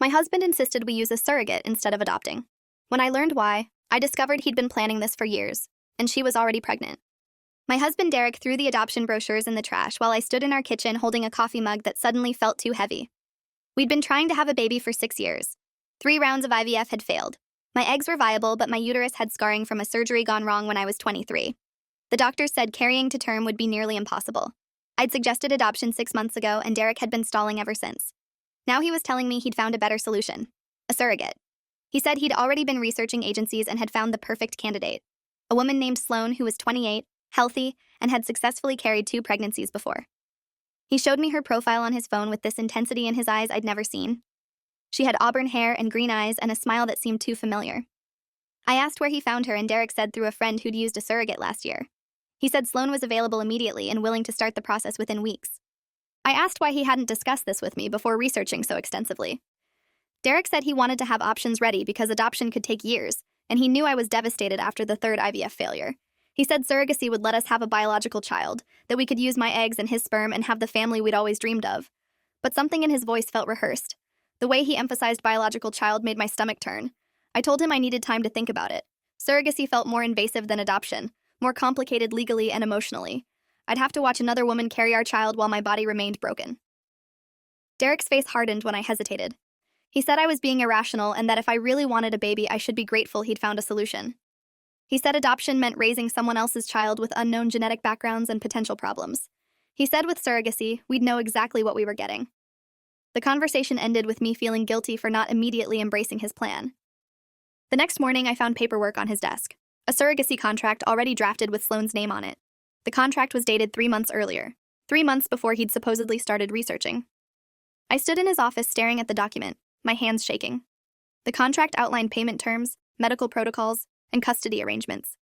My husband insisted we use a surrogate instead of adopting. When I learned why, I discovered he'd been planning this for years, and she was already pregnant. My husband Derek threw the adoption brochures in the trash while I stood in our kitchen holding a coffee mug that suddenly felt too heavy. We'd been trying to have a baby for 6 years. 3 rounds of IVF had failed. My eggs were viable, but my uterus had scarring from a surgery gone wrong when I was 23. The doctors said carrying to term would be nearly impossible. I'd suggested adoption 6 months ago, and Derek had been stalling ever since. Now he was telling me he'd found a better solution: a surrogate. He said he'd already been researching agencies and had found the perfect candidate: a woman named Sloan who was 28, healthy, and had successfully carried 2 pregnancies before. He showed me her profile on his phone with this intensity in his eyes I'd never seen. She had auburn hair and green eyes and a smile that seemed too familiar. I asked where he found her, and Derek said through a friend who'd used a surrogate last year. He said Sloan was available immediately and willing to start the process within weeks. I asked why he hadn't discussed this with me before researching so extensively. Derek said he wanted to have options ready because adoption could take years, and he knew I was devastated after the 3rd IVF failure. He said surrogacy would let us have a biological child, that we could use my eggs and his sperm and have the family we'd always dreamed of. But something in his voice felt rehearsed. The way he emphasized biological child made my stomach turn. I told him I needed time to think about it. Surrogacy felt more invasive than adoption, more complicated legally and emotionally. I'd have to watch another woman carry our child while my body remained broken. Derek's face hardened when I hesitated. He said I was being irrational and that if I really wanted a baby, I should be grateful he'd found a solution. He said adoption meant raising someone else's child with unknown genetic backgrounds and potential problems. He said with surrogacy, we'd know exactly what we were getting. The conversation ended with me feeling guilty for not immediately embracing his plan. The next morning, I found paperwork on his desk: a surrogacy contract already drafted with Sloan's name on it. The contract was dated 3 months earlier, 3 months before he'd supposedly started researching. I stood in his office staring at the document, my hands shaking. The contract outlined payment terms, medical protocols, and custody arrangements.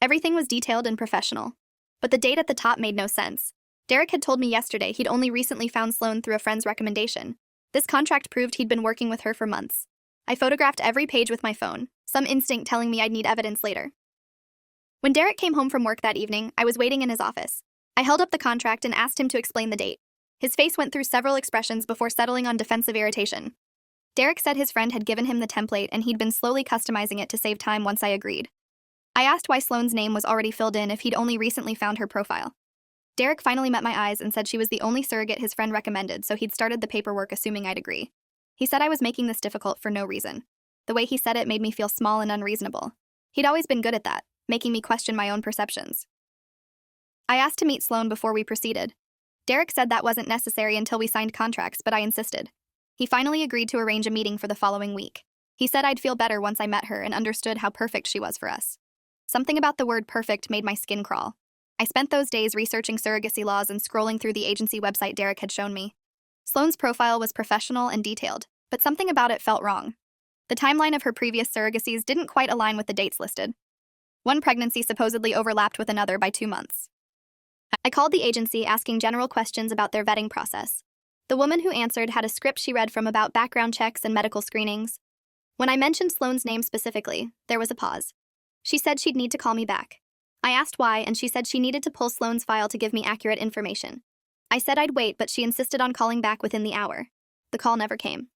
Everything was detailed and professional. But the date at the top made no sense. Derek had told me yesterday he'd only recently found Sloan through a friend's recommendation. This contract proved he'd been working with her for months. I photographed every page with my phone, some instinct telling me I'd need evidence later. When Derek came home from work that evening, I was waiting in his office. I held up the contract and asked him to explain the date. His face went through several expressions before settling on defensive irritation. Derek said his friend had given him the template and he'd been slowly customizing it to save time once I agreed. I asked why Sloan's name was already filled in if he'd only recently found her profile. Derek finally met my eyes and said she was the only surrogate his friend recommended, so he'd started the paperwork assuming I'd agree. He said I was making this difficult for no reason. The way he said it made me feel small and unreasonable. He'd always been good at that, making me question my own perceptions. I asked to meet Sloan before we proceeded. Derek said that wasn't necessary until we signed contracts, but I insisted. He finally agreed to arrange a meeting for the following week. He said I'd feel better once I met her and understood how perfect she was for us. Something about the word perfect made my skin crawl. I spent those days researching surrogacy laws and scrolling through the agency website Derek had shown me. Sloan's profile was professional and detailed, but something about it felt wrong. The timeline of her previous surrogacies didn't quite align with the dates listed. One pregnancy supposedly overlapped with another by 2 months. I called the agency asking general questions about their vetting process. The woman who answered had a script she read from about background checks and medical screenings. When I mentioned Sloan's name specifically, there was a pause. She said she'd need to call me back. I asked why, and she said she needed to pull Sloan's file to give me accurate information. I said I'd wait, but she insisted on calling back within the hour. The call never came.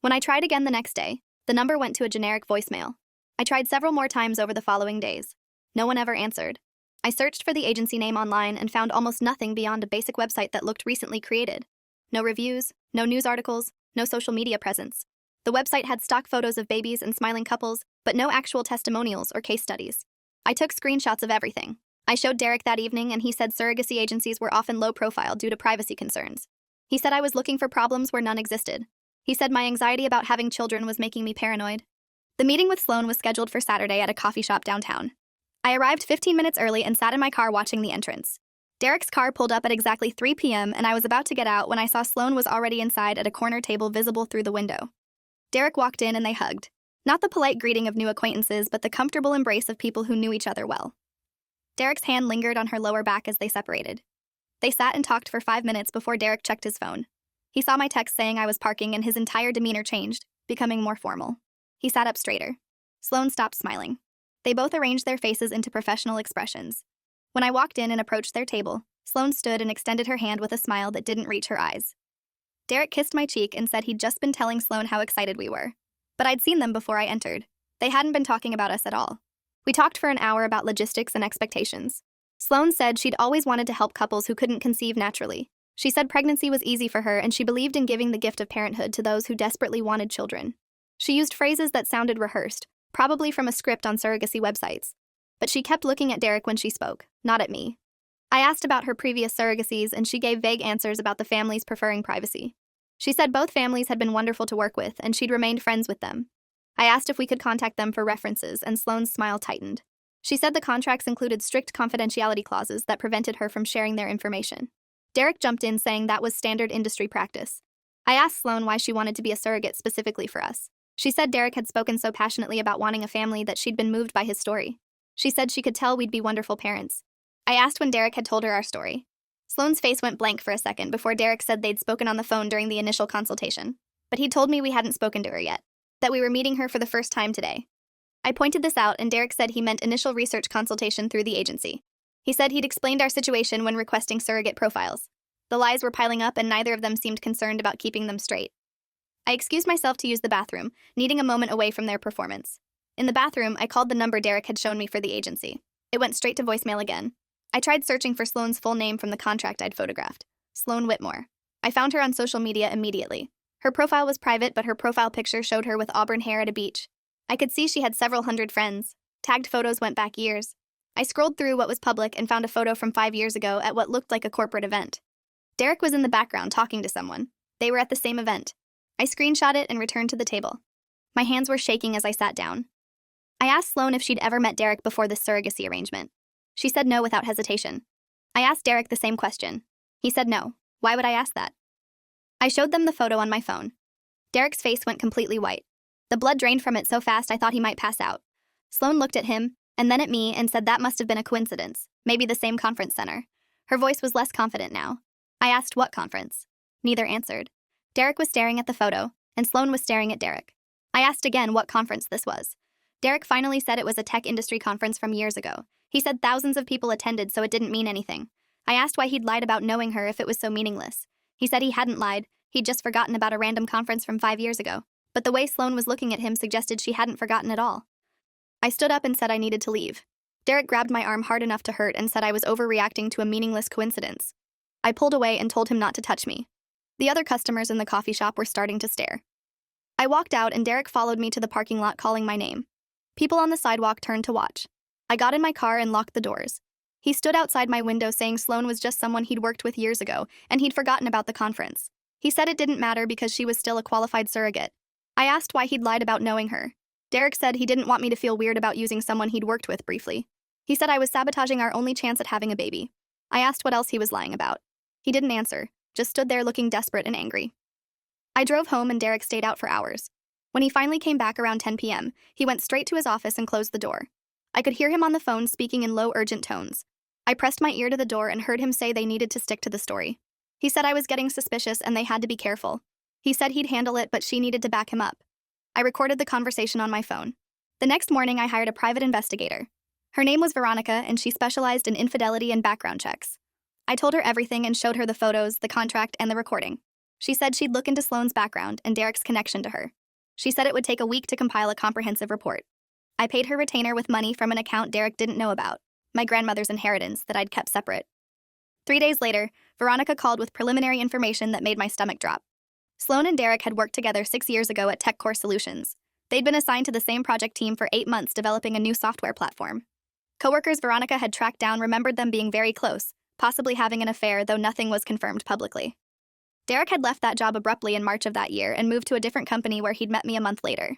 When I tried again the next day, the number went to a generic voicemail. I tried several more times over the following days. No one ever answered. I searched for the agency name online and found almost nothing beyond a basic website that looked recently created. No reviews, no news articles, no social media presence. The website had stock photos of babies and smiling couples, but no actual testimonials or case studies. I took screenshots of everything. I showed Derek that evening, and he said surrogacy agencies were often low profile due to privacy concerns. He said I was looking for problems where none existed. He said my anxiety about having children was making me paranoid. The meeting with Sloan was scheduled for Saturday at a coffee shop downtown. I arrived 15 minutes early and sat in my car watching the entrance. Derek's car pulled up at exactly 3 p.m., and I was about to get out when I saw Sloan was already inside at a corner table visible through the window. Derek walked in and they hugged. Not the polite greeting of new acquaintances, but the comfortable embrace of people who knew each other well. Derek's hand lingered on her lower back as they separated. They sat and talked for 5 minutes before Derek checked his phone. He saw my text saying I was parking, and his entire demeanor changed, becoming more formal. He sat up straighter. Sloan stopped smiling. They both arranged their faces into professional expressions. When I walked in and approached their table, Sloan stood and extended her hand with a smile that didn't reach her eyes. Derek kissed my cheek and said he'd just been telling Sloan how excited we were. But I'd seen them before I entered. They hadn't been talking about us at all. We talked for an hour about logistics and expectations. Sloan said she'd always wanted to help couples who couldn't conceive naturally. She said pregnancy was easy for her and she believed in giving the gift of parenthood to those who desperately wanted children. She used phrases that sounded rehearsed, probably from a script on surrogacy websites. But she kept looking at Derek when she spoke, not at me. I asked about her previous surrogacies and she gave vague answers about the families preferring privacy. She said both families had been wonderful to work with and she'd remained friends with them. I asked if we could contact them for references and Sloan's smile tightened. She said the contracts included strict confidentiality clauses that prevented her from sharing their information. Derek jumped in saying that was standard industry practice. I asked Sloan why she wanted to be a surrogate specifically for us. She said Derek had spoken so passionately about wanting a family that she'd been moved by his story. She said she could tell we'd be wonderful parents. I asked when Derek had told her our story. Sloan's face went blank for a second before Derek said they'd spoken on the phone during the initial consultation. But he told me we hadn't spoken to her yet, that we were meeting her for the first time today. I pointed this out and Derek said he meant initial research consultation through the agency. He said he'd explained our situation when requesting surrogate profiles. The lies were piling up and neither of them seemed concerned about keeping them straight. I excused myself to use the bathroom, needing a moment away from their performance. In the bathroom, I called the number Derek had shown me for the agency. It went straight to voicemail again. I tried searching for Sloan's full name from the contract I'd photographed. Sloan Whitmore. I found her on social media immediately. Her profile was private, but her profile picture showed her with auburn hair at a beach. I could see she had several hundred friends. Tagged photos went back years. I scrolled through what was public and found a photo from 5 years ago at what looked like a corporate event. Derek was in the background talking to someone. They were at the same event. I screenshot it and returned to the table. My hands were shaking as I sat down. I asked Sloan if she'd ever met Derek before this surrogacy arrangement. She said no without hesitation. I asked Derek the same question. He said no. Why would I ask that? I showed them the photo on my phone. Derek's face went completely white. The blood drained from it so fast I thought he might pass out. Sloan looked at him, and then at me, and said that must have been a coincidence, maybe the same conference center. Her voice was less confident now. I asked what conference. Neither answered. Derek was staring at the photo, and Sloan was staring at Derek. I asked again what conference this was. Derek finally said it was a tech industry conference from years ago. He said thousands of people attended, so it didn't mean anything. I asked why he'd lied about knowing her if it was so meaningless. He said he hadn't lied, he'd just forgotten about a random conference from 5 years ago. But the way Sloan was looking at him suggested she hadn't forgotten at all. I stood up and said I needed to leave. Derek grabbed my arm hard enough to hurt and said I was overreacting to a meaningless coincidence. I pulled away and told him not to touch me. The other customers in the coffee shop were starting to stare. I walked out and Derek followed me to the parking lot calling my name. People on the sidewalk turned to watch. I got in my car and locked the doors. He stood outside my window saying Sloan was just someone he'd worked with years ago and he'd forgotten about the conference. He said it didn't matter because she was still a qualified surrogate. I asked why he'd lied about knowing her. Derek said he didn't want me to feel weird about using someone he'd worked with briefly. He said I was sabotaging our only chance at having a baby. I asked what else he was lying about. He didn't answer, just stood there looking desperate and angry. I drove home and Derek stayed out for hours. When he finally came back around 10 p.m., he went straight to his office and closed the door. I could hear him on the phone speaking in low, urgent tones. I pressed my ear to the door and heard him say they needed to stick to the story. He said I was getting suspicious and they had to be careful. He said he'd handle it, but she needed to back him up. I recorded the conversation on my phone. The next morning, I hired a private investigator. Her name was Veronica, and she specialized in infidelity and background checks. I told her everything and showed her the photos, the contract, and the recording. She said she'd look into Sloan's background and Derek's connection to her. She said it would take a week to compile a comprehensive report. I paid her retainer with money from an account Derek didn't know about, my grandmother's inheritance that I'd kept separate. 3 days later, Veronica called with preliminary information that made my stomach drop. Sloan and Derek had worked together 6 years ago at TechCore Solutions. They'd been assigned to the same project team for 8 months developing a new software platform. Coworkers Veronica had tracked down remembered them being very close, possibly having an affair, though nothing was confirmed publicly. Derek had left that job abruptly in March of that year and moved to a different company where he'd met me a month later.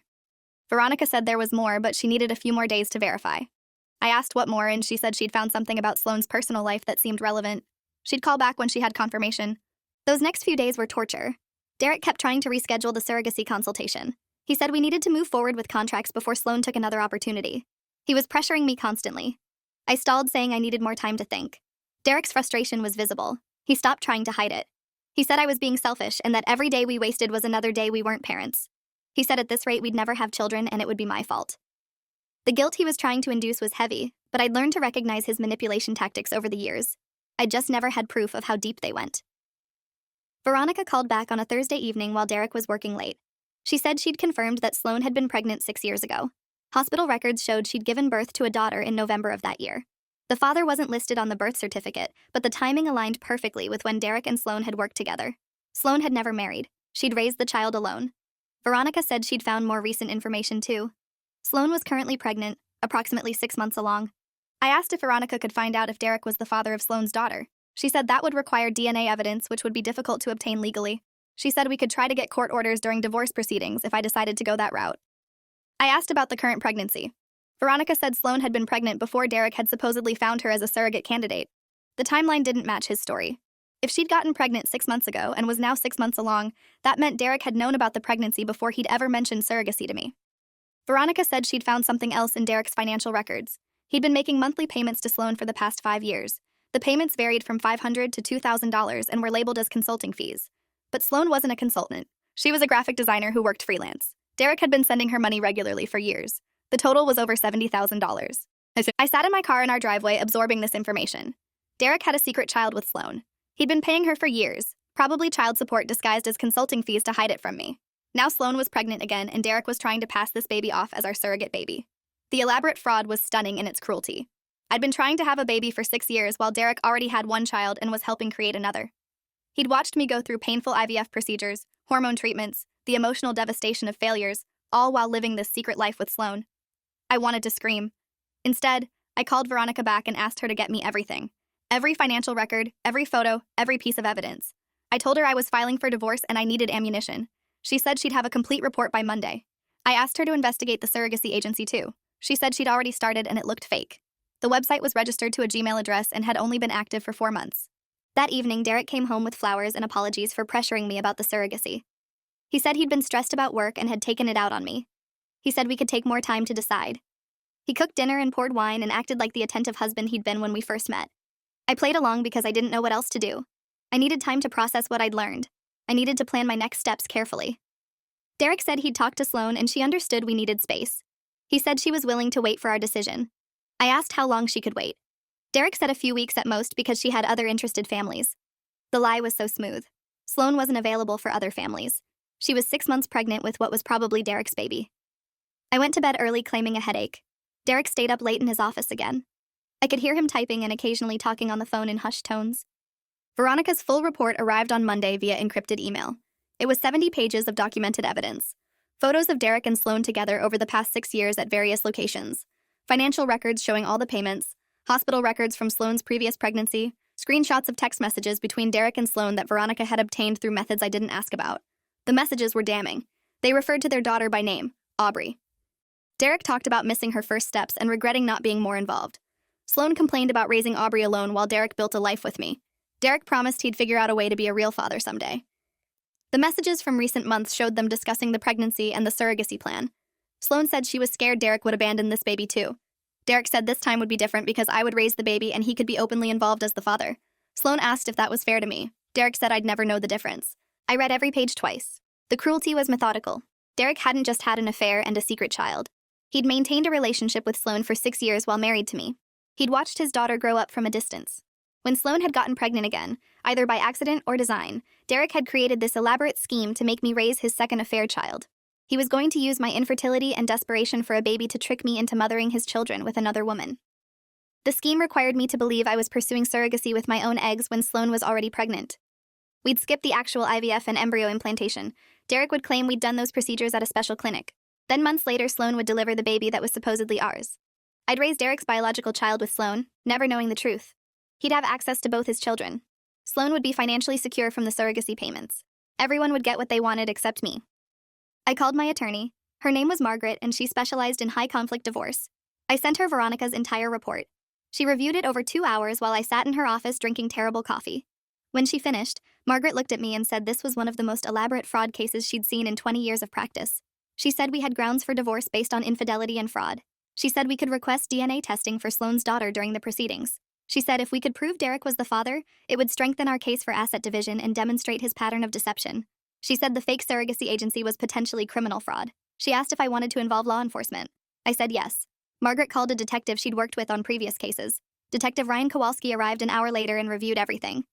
Veronica said there was more, but she needed a few more days to verify. I asked what more, and she said she'd found something about Sloan's personal life that seemed relevant. She'd call back when she had confirmation. Those next few days were torture. Derek kept trying to reschedule the surrogacy consultation. He said we needed to move forward with contracts before Sloan took another opportunity. He was pressuring me constantly. I stalled, saying I needed more time to think. Derek's frustration was visible. He stopped trying to hide it. He said I was being selfish and that every day we wasted was another day we weren't parents. He said at this rate we'd never have children and it would be my fault. The guilt he was trying to induce was heavy, but I'd learned to recognize his manipulation tactics over the years. I just never had proof of how deep they went. Veronica called back on a Thursday evening while Derek was working late. She said she'd confirmed that Sloan had been pregnant 6 years ago. Hospital records showed she'd given birth to a daughter in November of that year. The father wasn't listed on the birth certificate, but the timing aligned perfectly with when Derek and Sloan had worked together. Sloan had never married. She'd raised the child alone. Veronica said she'd found more recent information too. Sloan was currently pregnant, approximately 6 months along. I asked if Veronica could find out if Derek was the father of Sloan's daughter. She said that would require DNA evidence, which would be difficult to obtain legally. She said we could try to get court orders during divorce proceedings if I decided to go that route. I asked about the current pregnancy. Veronica said Sloan had been pregnant before Derek had supposedly found her as a surrogate candidate. The timeline didn't match his story. If she'd gotten pregnant 6 months ago and was now 6 months along, that meant Derek had known about the pregnancy before he'd ever mentioned surrogacy to me. Veronica said she'd found something else in Derek's financial records. He'd been making monthly payments to Sloan for the past 5 years. The payments varied from $500 to $2,000 and were labeled as consulting fees. But Sloan wasn't a consultant. She was a graphic designer who worked freelance. Derek had been sending her money regularly for years. The total was over $70,000. I sat in my car in our driveway absorbing this information. Derek had a secret child with Sloan. He'd been paying her for years, probably child support disguised as consulting fees to hide it from me. Now Sloan was pregnant again, and Derek was trying to pass this baby off as our surrogate baby. The elaborate fraud was stunning in its cruelty. I'd been trying to have a baby for 6 years while Derek already had one child and was helping create another. He'd watched me go through painful IVF procedures, hormone treatments, the emotional devastation of failures, all while living this secret life with Sloan. I wanted to scream. Instead, I called Veronica back and asked her to get me everything. Every financial record, every photo, every piece of evidence. I told her I was filing for divorce and I needed ammunition. She said she'd have a complete report by Monday. I asked her to investigate the surrogacy agency too. She said she'd already started and it looked fake. The website was registered to a Gmail address and had only been active for 4 months. That evening, Derek came home with flowers and apologies for pressuring me about the surrogacy. He said he'd been stressed about work and had taken it out on me. He said we could take more time to decide. He cooked dinner and poured wine and acted like the attentive husband he'd been when we first met. I played along because I didn't know what else to do. I needed time to process what I'd learned. I needed to plan my next steps carefully. Derek said he'd talked to Sloan and she understood we needed space. He said she was willing to wait for our decision. I asked how long she could wait. Derek said a few weeks at most because she had other interested families. The lie was so smooth. Sloan wasn't available for other families. She was 6 months pregnant with what was probably Derek's baby. I went to bed early claiming a headache. Derek stayed up late in his office again. I could hear him typing and occasionally talking on the phone in hushed tones. Veronica's full report arrived on Monday via encrypted email. It was 70 pages of documented evidence. Photos of Derek and Sloan together over the past 6 years at various locations. Financial records showing all the payments. Hospital records from Sloan's previous pregnancy. Screenshots of text messages between Derek and Sloan that Veronica had obtained through methods I didn't ask about. The messages were damning. They referred to their daughter by name, Aubrey. Derek talked about missing her first steps and regretting not being more involved. Sloan complained about raising Aubrey alone while Derek built a life with me. Derek promised he'd figure out a way to be a real father someday. The messages from recent months showed them discussing the pregnancy and the surrogacy plan. Sloan said she was scared Derek would abandon this baby too. Derek said this time would be different because I would raise the baby and he could be openly involved as the father. Sloan asked if that was fair to me. Derek said I'd never know the difference. I read every page twice. The cruelty was methodical. Derek hadn't just had an affair and a secret child. He'd maintained a relationship with Sloan for 6 years while married to me. He'd watched his daughter grow up from a distance. When Sloan had gotten pregnant again, either by accident or design, Derek had created this elaborate scheme to make me raise his second affair child. He was going to use my infertility and desperation for a baby to trick me into mothering his children with another woman. The scheme required me to believe I was pursuing surrogacy with my own eggs when Sloan was already pregnant. We'd skip the actual IVF and embryo implantation. Derek would claim we'd done those procedures at a special clinic. Then months later, Sloan would deliver the baby that was supposedly ours. I'd raise Derek's biological child with Sloan, never knowing the truth. He'd have access to both his children. Sloan would be financially secure from the surrogacy payments. Everyone would get what they wanted except me. I called my attorney. Her name was Margaret, and she specialized in high-conflict divorce. I sent her Veronica's entire report. She reviewed it over 2 hours while I sat in her office drinking terrible coffee. When she finished, Margaret looked at me and said this was one of the most elaborate fraud cases she'd seen in 20 years of practice. She said we had grounds for divorce based on infidelity and fraud. She said we could request DNA testing for Sloan's daughter during the proceedings. She said if we could prove Derek was the father, it would strengthen our case for asset division and demonstrate his pattern of deception. She said the fake surrogacy agency was potentially criminal fraud. She asked if I wanted to involve law enforcement. I said yes. Margaret called a detective she'd worked with on previous cases. Detective Ryan Kowalski arrived an hour later and reviewed everything.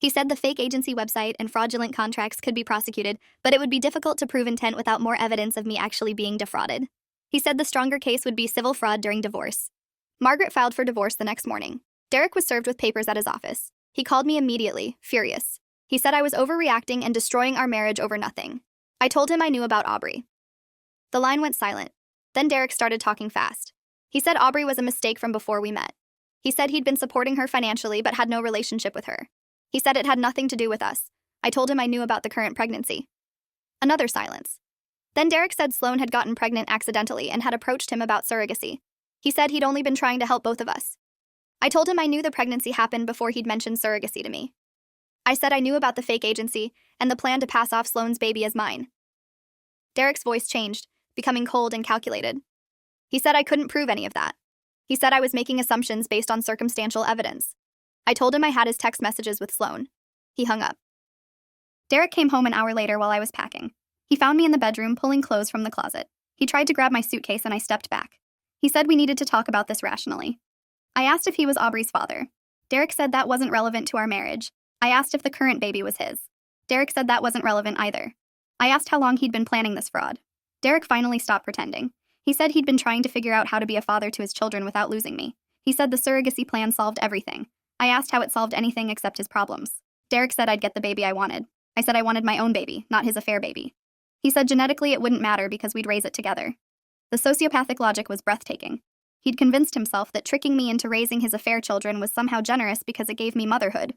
He said the fake agency website and fraudulent contracts could be prosecuted, but it would be difficult to prove intent without more evidence of me actually being defrauded. He said the stronger case would be civil fraud during divorce. Margaret filed for divorce the next morning. Derek was served with papers at his office. He called me immediately, furious. He said I was overreacting and destroying our marriage over nothing. I told him I knew about Aubrey. The line went silent. Then Derek started talking fast. He said Aubrey was a mistake from before we met. He said he'd been supporting her financially but had no relationship with her. He said it had nothing to do with us. I told him I knew about the current pregnancy. Another silence. Then Derek said Sloan had gotten pregnant accidentally and had approached him about surrogacy. He said he'd only been trying to help both of us. I told him I knew the pregnancy happened before he'd mentioned surrogacy to me. I said I knew about the fake agency and the plan to pass off Sloan's baby as mine. Derek's voice changed, becoming cold and calculated. He said I couldn't prove any of that. He said I was making assumptions based on circumstantial evidence. I told him I had his text messages with Sloan. He hung up. Derek came home an hour later while I was packing. He found me in the bedroom pulling clothes from the closet. He tried to grab my suitcase and I stepped back. He said we needed to talk about this rationally. I asked if he was Aubrey's father. Derek said that wasn't relevant to our marriage. I asked if the current baby was his. Derek said that wasn't relevant either. I asked how long he'd been planning this fraud. Derek finally stopped pretending. He said he'd been trying to figure out how to be a father to his children without losing me. He said the surrogacy plan solved everything. I asked how it solved anything except his problems. Derek said I'd get the baby I wanted. I said I wanted my own baby, not his affair baby. He said genetically it wouldn't matter because we'd raise it together. The sociopathic logic was breathtaking. He'd convinced himself that tricking me into raising his affair children was somehow generous because it gave me motherhood.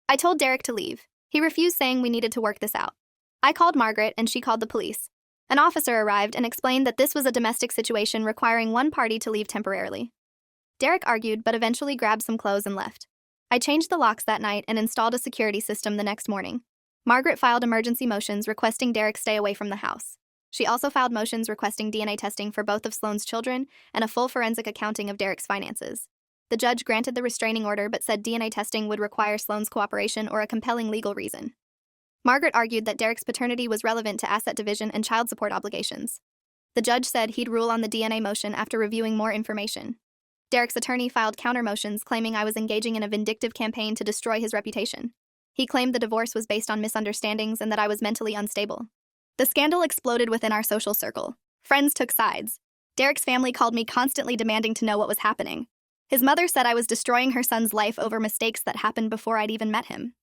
I told Derek to leave. He refused, saying we needed to work this out. I called Margaret and she called the police. An officer arrived and explained that this was a domestic situation requiring one party to leave temporarily. Derek argued but eventually grabbed some clothes and left. I changed the locks that night and installed a security system the next morning. Margaret filed emergency motions requesting Derek stay away from the house. She also filed motions requesting DNA testing for both of Sloan's children and a full forensic accounting of Derek's finances. The judge granted the restraining order but said DNA testing would require Sloan's cooperation or a compelling legal reason. Margaret argued that Derek's paternity was relevant to asset division and child support obligations. The judge said he'd rule on the DNA motion after reviewing more information. Derek's attorney filed counter motions claiming I was engaging in a vindictive campaign to destroy his reputation. He claimed the divorce was based on misunderstandings and that I was mentally unstable. The scandal exploded within our social circle. Friends took sides. Derek's family called me constantly demanding to know what was happening. His mother said I was destroying her son's life over mistakes that happened before I'd even met him.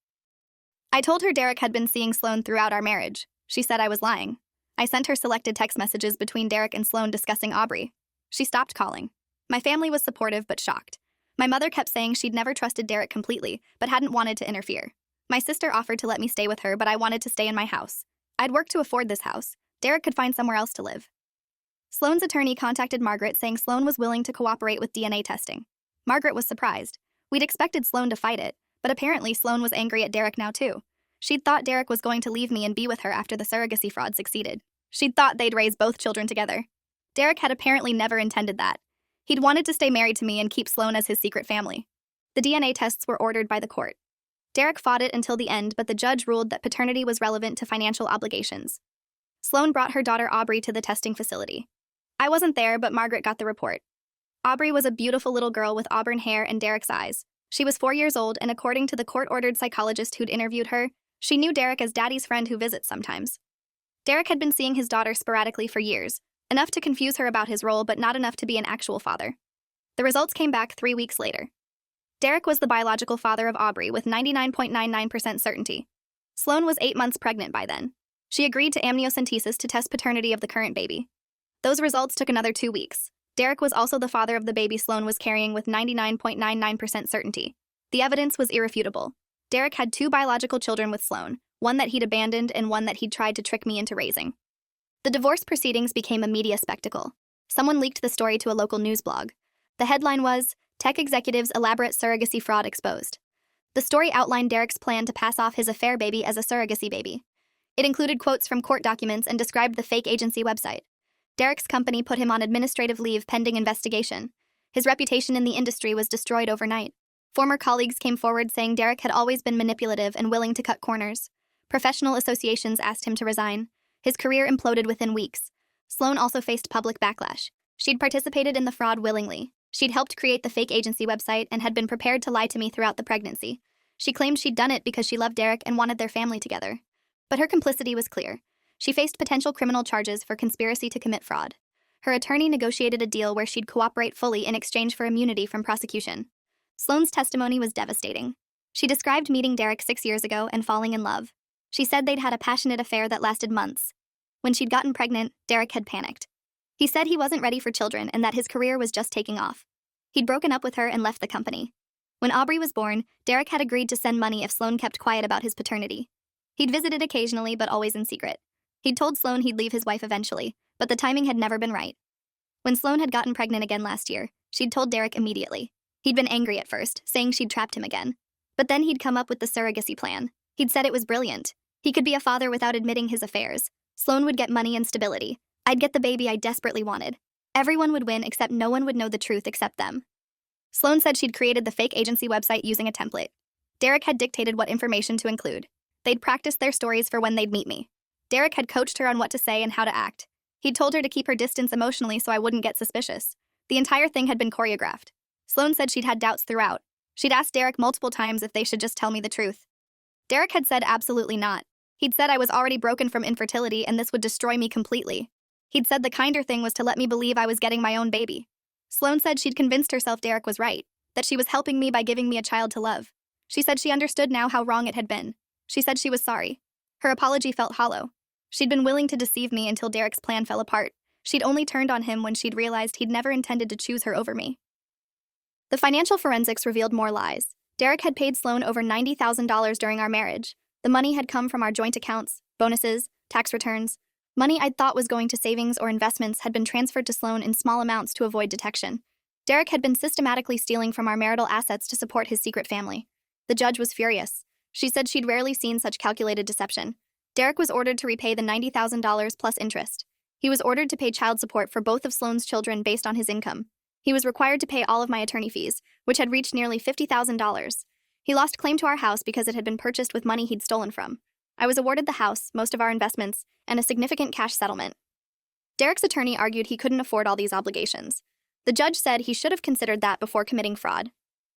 I told her Derek had been seeing Sloan throughout our marriage. She said I was lying. I sent her selected text messages between Derek and Sloan discussing Aubrey. She stopped calling. My family was supportive but shocked. My mother kept saying she'd never trusted Derek completely, but hadn't wanted to interfere. My sister offered to let me stay with her, but I wanted to stay in my house. I'd worked to afford this house. Derek could find somewhere else to live. Sloan's attorney contacted Margaret saying Sloan was willing to cooperate with DNA testing. Margaret was surprised. We'd expected Sloan to fight it, but apparently Sloan was angry at Derek now too. She'd thought Derek was going to leave me and be with her after the surrogacy fraud succeeded. She'd thought they'd raise both children together. Derek had apparently never intended that. He'd wanted to stay married to me and keep Sloan as his secret family. The DNA tests were ordered by the court. Derek fought it until the end, but the judge ruled that paternity was relevant to financial obligations. Sloan brought her daughter Aubrey to the testing facility. I wasn't there, but Margaret got the report. Aubrey was a beautiful little girl with auburn hair and Derek's eyes. She was 4 years old, and according to the court-ordered psychologist who'd interviewed her, she knew Derek as Daddy's friend who visits sometimes. Derek had been seeing his daughter sporadically for years, enough to confuse her about his role but not enough to be an actual father. The results came back 3 weeks later. Derek was the biological father of Aubrey with 99.99% certainty. Sloan was 8 months pregnant by then. She agreed to amniocentesis to test paternity of the current baby. Those results took another 2 weeks. Derek was also the father of the baby Sloan was carrying with 99.99% certainty. The evidence was irrefutable. Derek had 2 biological children with Sloan, one that he'd abandoned and one that he'd tried to trick me into raising. The divorce proceedings became a media spectacle. Someone leaked the story to a local news blog. The headline was, "Tech Executives' Elaborate Surrogacy Fraud Exposed." The story outlined Derek's plan to pass off his affair baby as a surrogacy baby. It included quotes from court documents and described the fake agency website. Derek's company put him on administrative leave pending investigation. His reputation in the industry was destroyed overnight. Former colleagues came forward saying Derek had always been manipulative and willing to cut corners. Professional associations asked him to resign. His career imploded within weeks. Sloan also faced public backlash. She'd participated in the fraud willingly. She'd helped create the fake agency website and had been prepared to lie to me throughout the pregnancy. She claimed she'd done it because she loved Derek and wanted their family together. But her complicity was clear. She faced potential criminal charges for conspiracy to commit fraud. Her attorney negotiated a deal where she'd cooperate fully in exchange for immunity from prosecution. Sloane's testimony was devastating. She described meeting Derek 6 years ago and falling in love. She said they'd had a passionate affair that lasted months. When she'd gotten pregnant, Derek had panicked. He said he wasn't ready for children and that his career was just taking off. He'd broken up with her and left the company. When Aubrey was born, Derek had agreed to send money if Sloane kept quiet about his paternity. He'd visited occasionally, but always in secret. He'd told Sloane he'd leave his wife eventually, but the timing had never been right. When Sloane had gotten pregnant again last year, she'd told Derek immediately. He'd been angry at first, saying she'd trapped him again. But then he'd come up with the surrogacy plan. He'd said it was brilliant. He could be a father without admitting his affairs. Sloane would get money and stability. I'd get the baby I desperately wanted. Everyone would win except no one would know the truth except them. Sloane said she'd created the fake agency website using a template. Derek had dictated what information to include. They'd practiced their stories for when they'd meet me. Derek had coached her on what to say and how to act. He'd told her to keep her distance emotionally so I wouldn't get suspicious. The entire thing had been choreographed. Sloane said she'd had doubts throughout. She'd asked Derek multiple times if they should just tell me the truth. Derek had said absolutely not. He'd said I was already broken from infertility and this would destroy me completely. He'd said the kinder thing was to let me believe I was getting my own baby. Sloane said she'd convinced herself Derek was right, that she was helping me by giving me a child to love. She said she understood now how wrong it had been. She said she was sorry. Her apology felt hollow. She'd been willing to deceive me until Derek's plan fell apart. She'd only turned on him when she'd realized he'd never intended to choose her over me. The financial forensics revealed more lies. Derek had paid Sloane over $90,000 during our marriage. The money had come from our joint accounts, bonuses, tax returns. Money I'd thought was going to savings or investments had been transferred to Sloane in small amounts to avoid detection. Derek had been systematically stealing from our marital assets to support his secret family. The judge was furious. She said she'd rarely seen such calculated deception. Derek was ordered to repay the $90,000 plus interest. He was ordered to pay child support for both of Sloane's children based on his income. He was required to pay all of my attorney fees, which had reached nearly $50,000. He lost claim to our house because it had been purchased with money he'd stolen from. I was awarded the house, most of our investments, and a significant cash settlement. Derek's attorney argued he couldn't afford all these obligations. The judge said he should have considered that before committing fraud.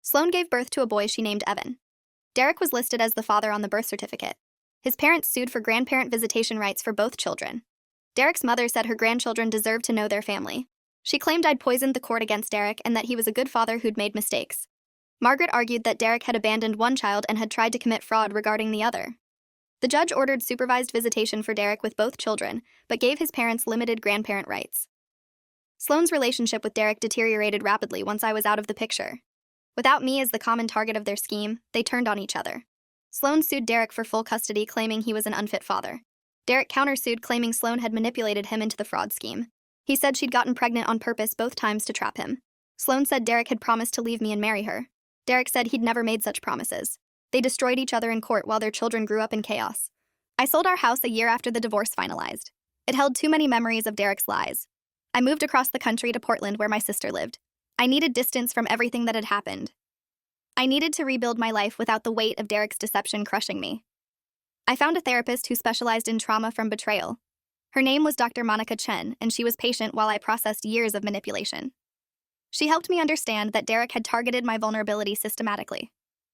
Sloane gave birth to a boy she named Evan. Derek was listed as the father on the birth certificate. His parents sued for grandparent visitation rights for both children. Derek's mother said her grandchildren deserved to know their family. She claimed I'd poisoned the court against Derek and that he was a good father who'd made mistakes. Margaret argued that Derek had abandoned one child and had tried to commit fraud regarding the other. The judge ordered supervised visitation for Derek with both children, but gave his parents limited grandparent rights. Sloane's relationship with Derek deteriorated rapidly once I was out of the picture. Without me as the common target of their scheme, they turned on each other. Sloane sued Derek for full custody, claiming he was an unfit father. Derek countersued, claiming Sloane had manipulated him into the fraud scheme. He said she'd gotten pregnant on purpose both times to trap him. Sloane said Derek had promised to leave me and marry her. Derek said he'd never made such promises. They destroyed each other in court while their children grew up in chaos. I sold our house a year after the divorce finalized. It held too many memories of Derek's lies. I moved across the country to Portland where my sister lived. I needed distance from everything that had happened. I needed to rebuild my life without the weight of Derek's deception crushing me. I found a therapist who specialized in trauma from betrayal. Her name was Dr. Monica Chen, and she was patient while I processed years of manipulation. She helped me understand that Derek had targeted my vulnerability systematically.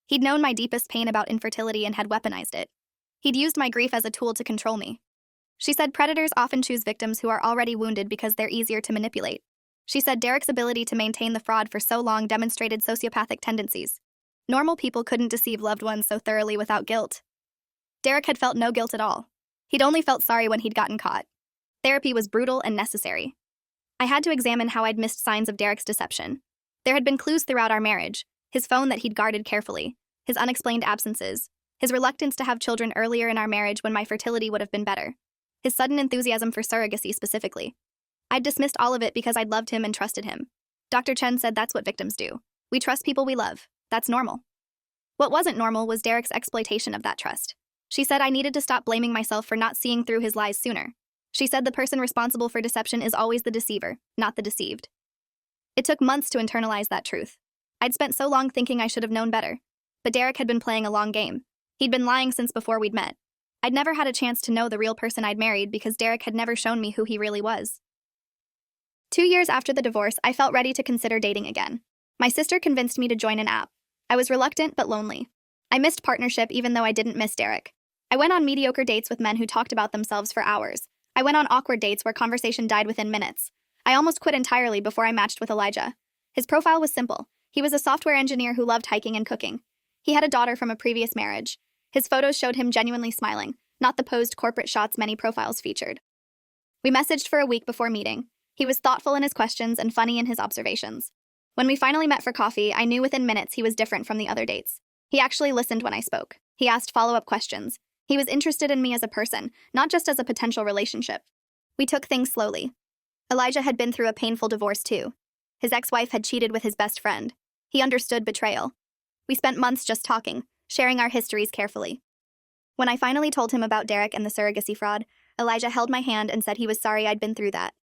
He'd known my deepest pain about infertility and had weaponized it. He'd used my grief as a tool to control me. She said predators often choose victims who are already wounded because they're easier to manipulate. She said Derek's ability to maintain the fraud for so long demonstrated sociopathic tendencies. Normal people couldn't deceive loved ones so thoroughly without guilt. Derek had felt no guilt at all. He'd only felt sorry when he'd gotten caught. Therapy was brutal and necessary. I had to examine how I'd missed signs of Derek's deception. There had been clues throughout our marriage: his phone that he'd guarded carefully, his unexplained absences, his reluctance to have children earlier in our marriage when my fertility would have been better, his sudden enthusiasm for surrogacy specifically. I'd dismissed all of it because I'd loved him and trusted him. Dr. Chen said that's what victims do. We trust people we love. That's normal. What wasn't normal was Derek's exploitation of that trust. She said I needed to stop blaming myself for not seeing through his lies sooner. She said the person responsible for deception is always the deceiver, not the deceived. It took months to internalize that truth. I'd spent so long thinking I should have known better. But Derek had been playing a long game. He'd been lying since before we'd met. I'd never had a chance to know the real person I'd married because Derek had never shown me who he really was. 2 years after the divorce, I felt ready to consider dating again. My sister convinced me to join an app. I was reluctant but lonely. I missed partnership even though I didn't miss Derek. I went on mediocre dates with men who talked about themselves for hours. I went on awkward dates where conversation died within minutes. I almost quit entirely before I matched with Elijah. His profile was simple. He was a software engineer who loved hiking and cooking. He had a daughter from a previous marriage. His photos showed him genuinely smiling, not the posed corporate shots many profiles featured. We messaged for a week before meeting. He was thoughtful in his questions and funny in his observations. When we finally met for coffee, I knew within minutes he was different from the other dates. He actually listened when I spoke. He asked follow-up questions. He was interested in me as a person, not just as a potential relationship. We took things slowly. Elijah had been through a painful divorce too. His ex-wife had cheated with his best friend. He understood betrayal. We spent months just talking, sharing our histories carefully. When I finally told him about Derek and the surrogacy fraud, Elijah held my hand and said he was sorry I'd been through that.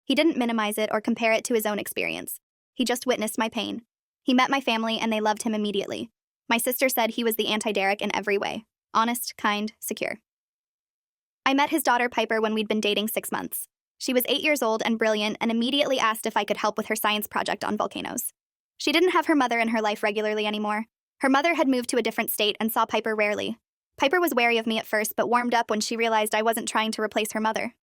He didn't minimize it or compare it to his own experience. He just witnessed my pain. He met my family and they loved him immediately. My sister said he was the anti-Derek in every way. Honest, kind, secure. I met his daughter Piper when we'd been dating 6 months. She was 8 years old and brilliant and immediately asked if I could help with her science project on volcanoes. She didn't have her mother in her life regularly anymore. Her mother had moved to a different state and saw Piper rarely. Piper was wary of me at first but warmed up when she realized I wasn't trying to replace her mother.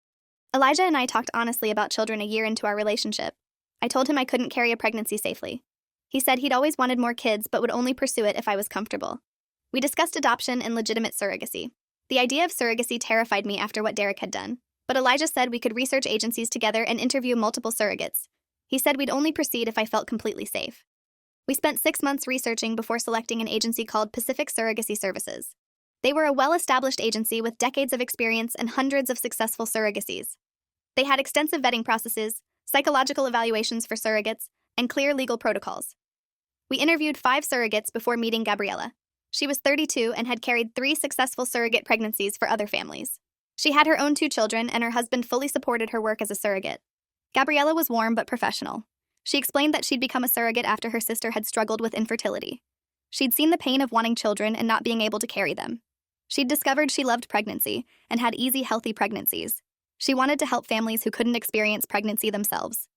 Elijah and I talked honestly about children a year into our relationship. I told him I couldn't carry a pregnancy safely. He said he'd always wanted more kids but would only pursue it if I was comfortable. We discussed adoption and legitimate surrogacy. The idea of surrogacy terrified me after what Derek had done, but Elijah said we could research agencies together and interview multiple surrogates. He said we'd only proceed if I felt completely safe. We spent 6 months researching before selecting an agency called Pacific Surrogacy Services. They were a well-established agency with decades of experience and hundreds of successful surrogacies. They had extensive vetting processes, psychological evaluations for surrogates, and clear legal protocols. We interviewed 5 surrogates before meeting Gabriella. She was 32 and had carried 3 successful surrogate pregnancies for other families. She had her own 2 children, and her husband fully supported her work as a surrogate. Gabriella was warm but professional. She explained that she'd become a surrogate after her sister had struggled with infertility. She'd seen the pain of wanting children and not being able to carry them. She'd discovered she loved pregnancy and had easy, healthy pregnancies. She wanted to help families who couldn't experience pregnancy themselves.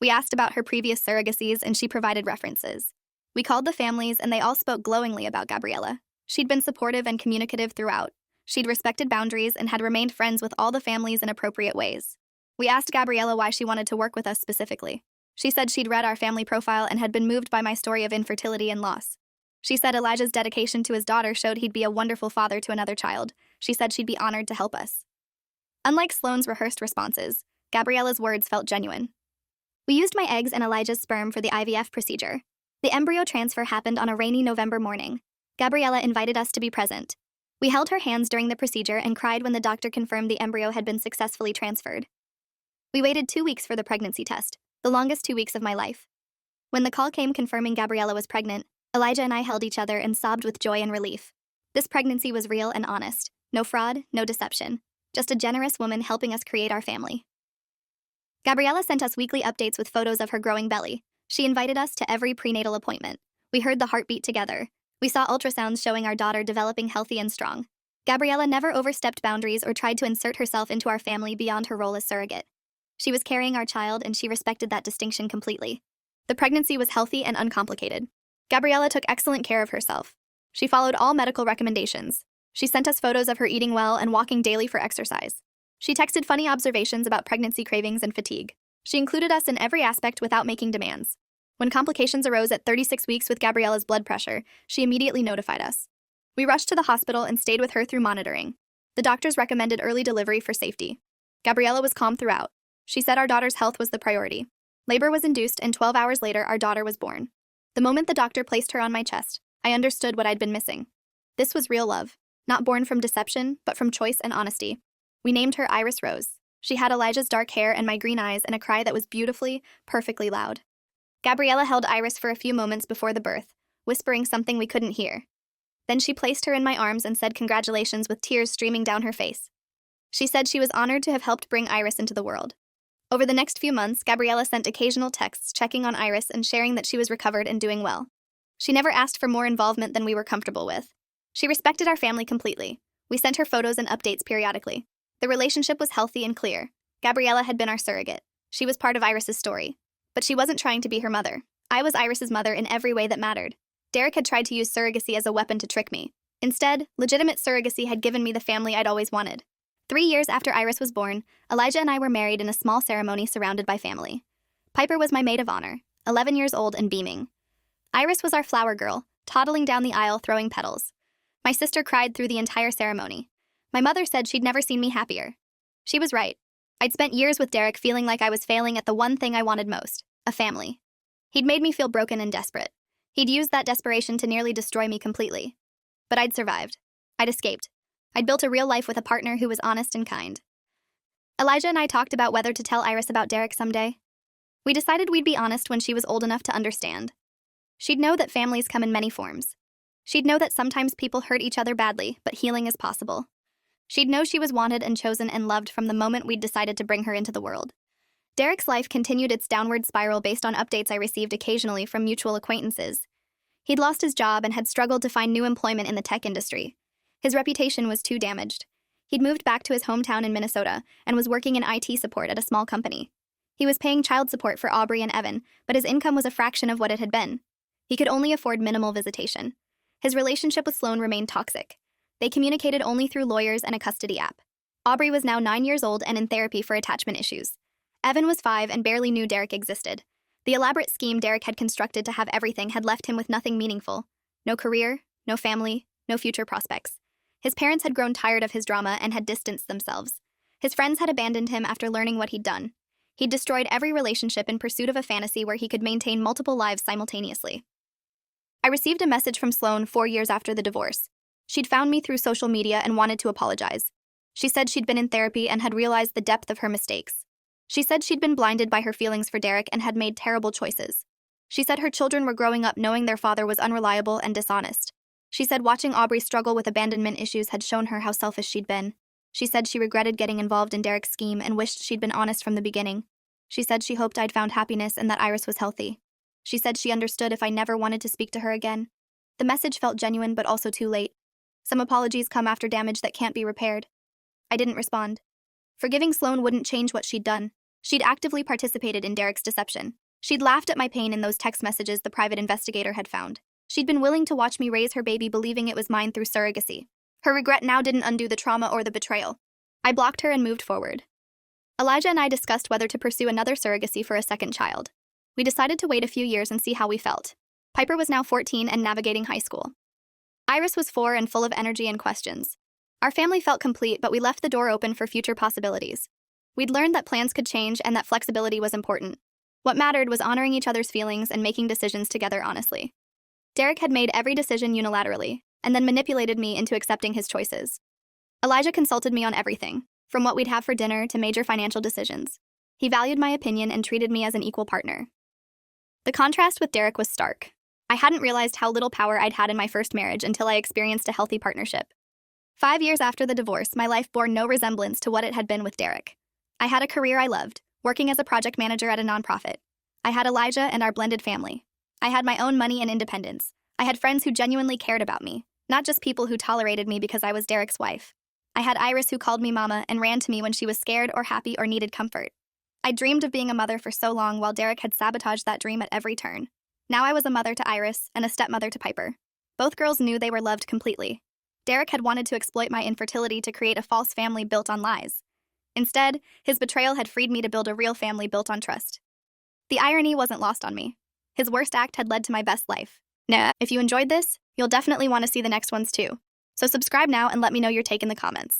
We asked about her previous surrogacies, and she provided references. We called the families, and they all spoke glowingly about Gabriella. She'd been supportive and communicative throughout. She'd respected boundaries and had remained friends with all the families in appropriate ways. We asked Gabriella why she wanted to work with us specifically. She said she'd read our family profile and had been moved by my story of infertility and loss. She said Elijah's dedication to his daughter showed he'd be a wonderful father to another child. She said she'd be honored to help us. Unlike Sloane's rehearsed responses, Gabriella's words felt genuine. We used my eggs and Elijah's sperm for the IVF procedure. The embryo transfer happened on a rainy November morning. Gabriella invited us to be present. We held her hands during the procedure and cried when the doctor confirmed the embryo had been successfully transferred. We waited 2 weeks for the pregnancy test, the longest 2 weeks of my life. When the call came confirming Gabriella was pregnant, Elijah and I held each other and sobbed with joy and relief. This pregnancy was real and honest. No fraud, no deception. Just a generous woman helping us create our family. Gabriella sent us weekly updates with photos of her growing belly. She invited us to every prenatal appointment. We heard the heartbeat together. We saw ultrasounds showing our daughter developing healthy and strong. Gabriella never overstepped boundaries or tried to insert herself into our family beyond her role as surrogate. She was carrying our child, and she respected that distinction completely. The pregnancy was healthy and uncomplicated. Gabriella took excellent care of herself. She followed all medical recommendations. She sent us photos of her eating well and walking daily for exercise. She texted funny observations about pregnancy cravings and fatigue. She included us in every aspect without making demands. When complications arose at 36 weeks with Gabriella's blood pressure, she immediately notified us. We rushed to the hospital and stayed with her through monitoring. The doctors recommended early delivery for safety. Gabriella was calm throughout. She said our daughter's health was the priority. Labor was induced, and 12 hours later, our daughter was born. The moment the doctor placed her on my chest, I understood what I'd been missing. This was real love, not born from deception, but from choice and honesty. We named her Iris Rose. She had Elijah's dark hair and my green eyes and a cry that was beautifully, perfectly loud. Gabriella held Iris for a few moments before the birth, whispering something we couldn't hear. Then she placed her in my arms and said congratulations with tears streaming down her face. She said she was honored to have helped bring Iris into the world. Over the next few months, Gabriella sent occasional texts checking on Iris and sharing that she was recovered and doing well. She never asked for more involvement than we were comfortable with. She respected our family completely. We sent her photos and updates periodically. The relationship was healthy and clear. Gabriella had been our surrogate. She was part of Iris's story. But she wasn't trying to be her mother. I was Iris's mother in every way that mattered. Derek had tried to use surrogacy as a weapon to trick me. Instead, legitimate surrogacy had given me the family I'd always wanted. 3 years after Iris was born, Elijah and I were married in a small ceremony surrounded by family. Piper was my maid of honor, 11 years old and beaming. Iris was our flower girl, toddling down the aisle throwing petals. My sister cried through the entire ceremony. My mother said she'd never seen me happier. She was right. I'd spent years with Derek feeling like I was failing at the one thing I wanted most, a family. He'd made me feel broken and desperate. He'd used that desperation to nearly destroy me completely. But I'd survived. I'd escaped. I'd built a real life with a partner who was honest and kind. Elijah and I talked about whether to tell Iris about Derek someday. We decided we'd be honest when she was old enough to understand. She'd know that families come in many forms. She'd know that sometimes people hurt each other badly, but healing is possible. She'd know she was wanted and chosen and loved from the moment we'd decided to bring her into the world. Derek's life continued its downward spiral based on updates I received occasionally from mutual acquaintances. He'd lost his job and had struggled to find new employment in the tech industry. His reputation was too damaged. He'd moved back to his hometown in Minnesota and was working in IT support at a small company. He was paying child support for Aubrey and Evan, but his income was a fraction of what it had been. He could only afford minimal visitation. His relationship with Sloan remained toxic. They communicated only through lawyers and a custody app. Aubrey was now 9 years old and in therapy for attachment issues. Evan was 5 and barely knew Derek existed. The elaborate scheme Derek had constructed to have everything had left him with nothing meaningful. No career, no family, no future prospects. His parents had grown tired of his drama and had distanced themselves. His friends had abandoned him after learning what he'd done. He'd destroyed every relationship in pursuit of a fantasy where he could maintain multiple lives simultaneously. I received a message from Sloan 4 years after the divorce. She'd found me through social media and wanted to apologize. She said she'd been in therapy and had realized the depth of her mistakes. She said she'd been blinded by her feelings for Derek and had made terrible choices. She said her children were growing up knowing their father was unreliable and dishonest. She said watching Aubrey struggle with abandonment issues had shown her how selfish she'd been. She said she regretted getting involved in Derek's scheme and wished she'd been honest from the beginning. She said she hoped I'd found happiness and that Iris was healthy. She said she understood if I never wanted to speak to her again. The message felt genuine but also too late. Some apologies come after damage that can't be repaired. I didn't respond. Forgiving Sloan wouldn't change what she'd done. She'd actively participated in Derek's deception. She'd laughed at my pain in those text messages the private investigator had found. She'd been willing to watch me raise her baby believing it was mine through surrogacy. Her regret now didn't undo the trauma or the betrayal. I blocked her and moved forward. Elijah and I discussed whether to pursue another surrogacy for a second child. We decided to wait a few years and see how we felt. Piper was now 14 and navigating high school. Iris was 4 and full of energy and questions. Our family felt complete, but we left the door open for future possibilities. We'd learned that plans could change and that flexibility was important. What mattered was honoring each other's feelings and making decisions together honestly. Derek had made every decision unilaterally, and then manipulated me into accepting his choices. Elijah consulted me on everything, from what we'd have for dinner to major financial decisions. He valued my opinion and treated me as an equal partner. The contrast with Derek was stark. I hadn't realized how little power I'd had in my first marriage until I experienced a healthy partnership. 5 years after the divorce, my life bore no resemblance to what it had been with Derek. I had a career I loved, working as a project manager at a nonprofit. I had Elijah and our blended family. I had my own money and independence. I had friends who genuinely cared about me, not just people who tolerated me because I was Derek's wife. I had Iris who called me mama and ran to me when she was scared or happy or needed comfort. I dreamed of being a mother for so long while Derek had sabotaged that dream at every turn. Now I was a mother to Iris and a stepmother to Piper. Both girls knew they were loved completely. Derek had wanted to exploit my infertility to create a false family built on lies. Instead, his betrayal had freed me to build a real family built on trust. The irony wasn't lost on me. His worst act had led to my best life. Nah, if you enjoyed this, you'll definitely want to see the next ones too. So subscribe now and let me know your take in the comments.